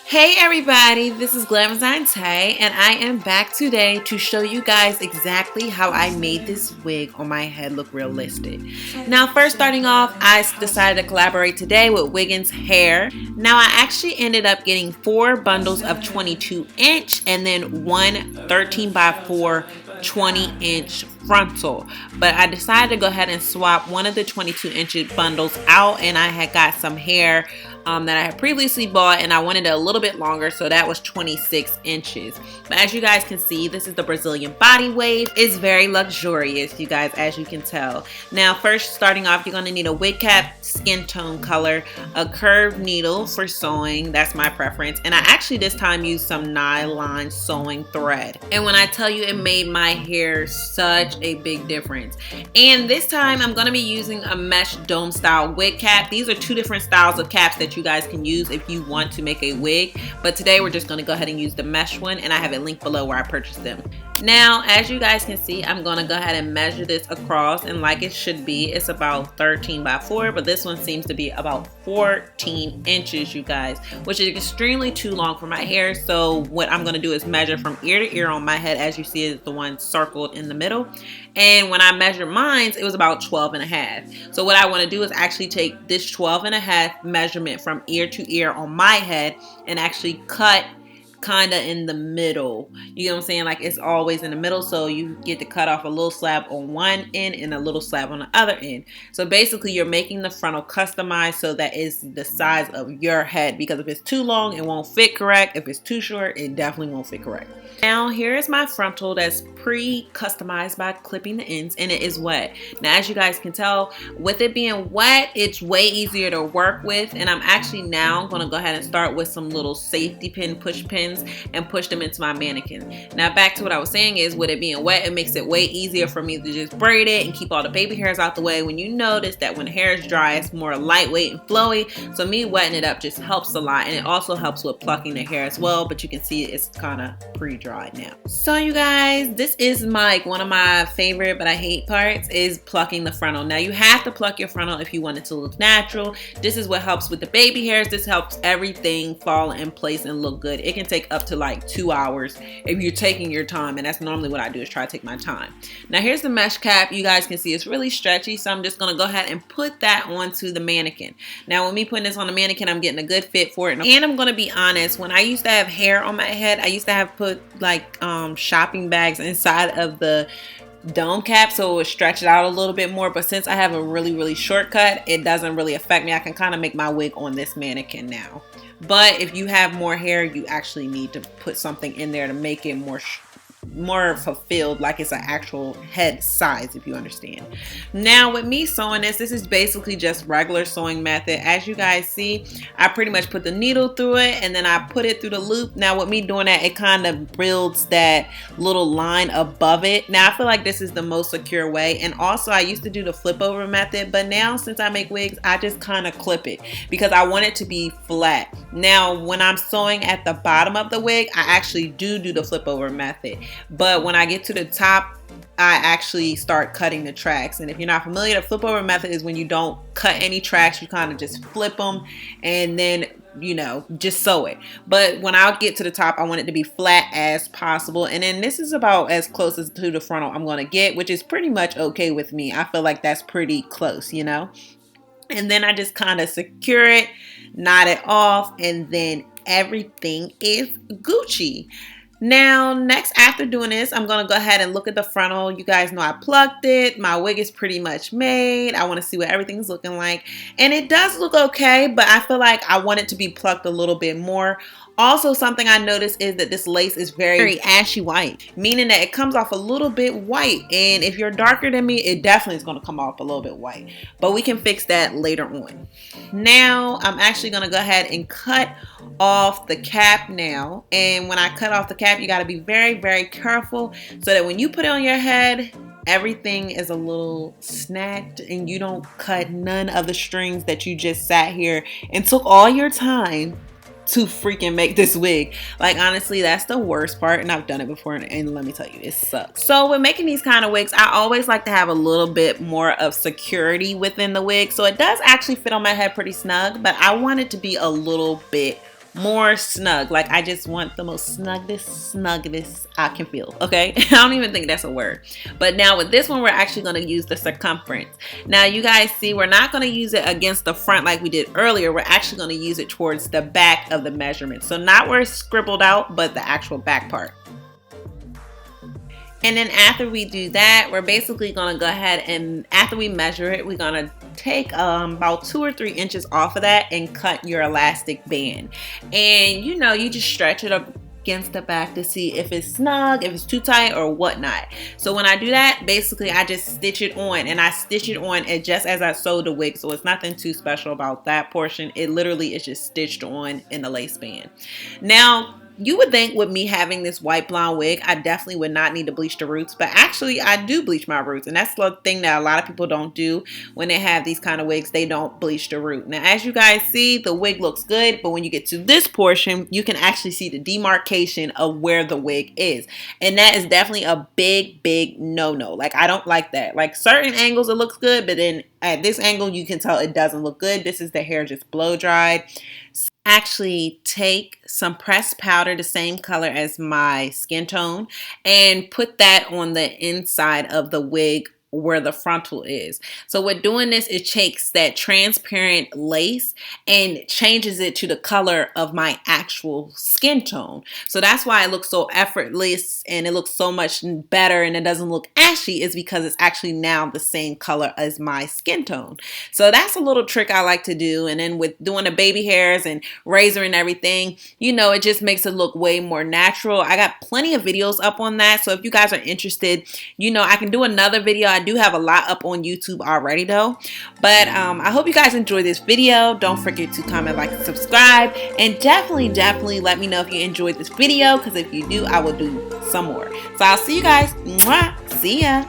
Hey everybody, this is Blvd and I am back today to show you guys exactly how I made this wig on my head look realistic. Now first starting off, I decided to collaborate today with Wiggins Hair. Now I actually ended up getting 4 bundles of 22" and then one 13 by 4 20" frontal, but I decided to go ahead and swap one of the 22" bundles out, and I had got some hair that I had previously bought, and I wanted it a little bit longer, so that was 26 inches. But as you guys can see, this is the Brazilian body wave. It's very luxurious, you guys, as you can tell. Now first starting off, you're going to need a wig cap, skin tone color, a curved needle for sewing, that's my preference, and I actually this time used some nylon sewing thread. And when I tell you, it made my hair such a big difference. And this time I'm going to be using a mesh dome style wig cap. These are 2 different styles of caps that you guys can use if you want to make a wig, but today we're just going to go ahead and use the mesh one, and I have it linked below where I purchased them. Now as you guys can see, I'm going to go ahead and measure this across, and like it should be, it's about 13 by 4, but this one seems to be about 14 inches, you guys, which is extremely too long for my hair. So what I'm going to do is measure from ear to ear on my head. As you see, is the one circled in the middle, and when I measured mine, it was about 12.5. So what I want to do is actually take this 12.5 measurement from ear to ear on my head and actually cut kind of in the middle. You know what I'm saying? Like it's always in the middle, so you get to cut off a little slab on one end and a little slab on the other end. So basically you're making the frontal customized so that it's the size of your head, because if it's too long, it won't fit correct. If it's too short, it definitely won't fit correct. Now here is my frontal that's pre-customized by clipping the ends, and it is wet. Now as you guys can tell, with it being wet, it's way easier to work with, and I'm actually now going to go ahead and start with some little safety pin push pins and push them into my mannequin. Now back to what I was saying is, with it being wet, it makes it way easier for me to just braid it and keep all the baby hairs out the way. When you notice that when hair is dry, it's more lightweight and flowy, so me wetting it up just helps a lot, and it also helps with plucking the hair as well, but you can see it's kind of pre-dried now. So you guys, this is like one of my favorite but I hate parts is plucking the frontal. Now you have to pluck your frontal if you want it to look natural. This is what helps with the baby hairs. This helps everything fall in place and look good. It can take up to like 2 hours if you're taking your time, and that's normally what I do, is try to take my time. Now here's the mesh cap. You guys can see it's really stretchy, so I'm just gonna go ahead and put that onto the mannequin. Now with me putting this on the mannequin, I'm getting a good fit for it, and I'm gonna be honest, when I used to have hair on my head, I used to have put like shopping bags inside of the dome cap so it would stretch it out a little bit more, but since I have a really short cut, it doesn't really affect me. I can kind of make my wig on this mannequin now. But if you have more hair, you actually need to put something in there to make it more fulfilled, like it's an actual head size, if you understand. Now with me sewing this is basically just regular sewing method. As you guys see, I pretty much put the needle through it and then I put it through the loop. Now with me doing that, it kind of builds that little line above it. Now I feel like this is the most secure way, and also I used to do the flip over method, but now since I make wigs, I just kind of clip it because I want it to be flat. Now when I'm sewing at the bottom of the wig, I actually do the flip over method. But when I get to the top, I actually start cutting the tracks. And if you're not familiar, the flip over method is when you don't cut any tracks, you kind of just flip them and then, you know, just sew it. But when I get to the top, I want it to be flat as possible. And then this is about as close as to the frontal I'm going to get, which is pretty much okay with me. I feel like that's pretty close, you know. And then I just kind of secure it, knot it off, and then everything is Gucci. Now next, after doing this, I'm going to go ahead and look at the frontal. You guys know I plucked it. My wig is pretty much made. I want to see what everything's looking like, and it does look okay, but I feel like I want it to be plucked a little bit more. Also, something I noticed is that this lace is very ashy white, meaning that it comes off a little bit white, and if you're darker than me, it definitely is going to come off a little bit white, but we can fix that later on. Now I'm actually going to go ahead and cut off the cap now, and when I cut off the cap, you got to be very careful so that when you put it on your head, everything is a little snagged and you don't cut none of the strings that you just sat here and took all your time to freaking make this wig. Like honestly, that's the worst part, and I've done it before, and let me tell you, it sucks. So when making these kind of wigs, I always like to have a little bit more of security within the wig, so it does actually fit on my head pretty snug, but I want it to be a little bit more snug. Like I just want the most snugness I can feel. Okay, I don't even think that's a word. But now with this one, we're actually going to use the circumference. Now you guys see, we're not going to use it against the front like we did earlier. We're actually going to use it towards the back of the measurement. So not where it's scribbled out, but the actual back part. And then after we do that, we're basically going to go ahead and after we measure it, we're going to take about 2 or 3 inches off of that and cut your elastic band. And you know, you just stretch it up against the back to see if it's snug, if it's too tight or whatnot. So when I do that, basically I just stitch it on, and I stitch it on just as I sewed the wig. So it's nothing too special about that portion. It literally is just stitched on in the lace band. Now, you would think with me having this white blonde wig, I definitely would not need to bleach the roots, but actually I do bleach my roots, and that's the thing that a lot of people don't do when they have these kind of wigs. They don't bleach the root. Now, as you guys see, the wig looks good, but when you get to this portion, you can actually see the demarcation of where the wig is, and that is definitely a big no-no. Like, I don't like that. Like, certain angles it looks good, but then at this angle you can tell it doesn't look good. This is the hair just blow dried. Actually take some pressed powder the same color as my skin tone and put that on the inside of the wig where the frontal is. So with doing this, it takes that transparent lace and changes it to the color of my actual skin tone. So that's why it looks so effortless and it looks so much better and it doesn't look ashy, is because it's actually now the same color as my skin tone. So that's a little trick I like to do. And then with doing the baby hairs and razor and everything, you know, it just makes it look way more natural. I got plenty of videos up on that. So if you guys are interested, you know, I can do another video. I do have a lot up on YouTube already though. But I hope you guys enjoyed this video. Don't forget to comment, like, and subscribe. And definitely let me know if you enjoyed this video, because if you do, I will do some more. So I'll see you guys. Mwah. See ya.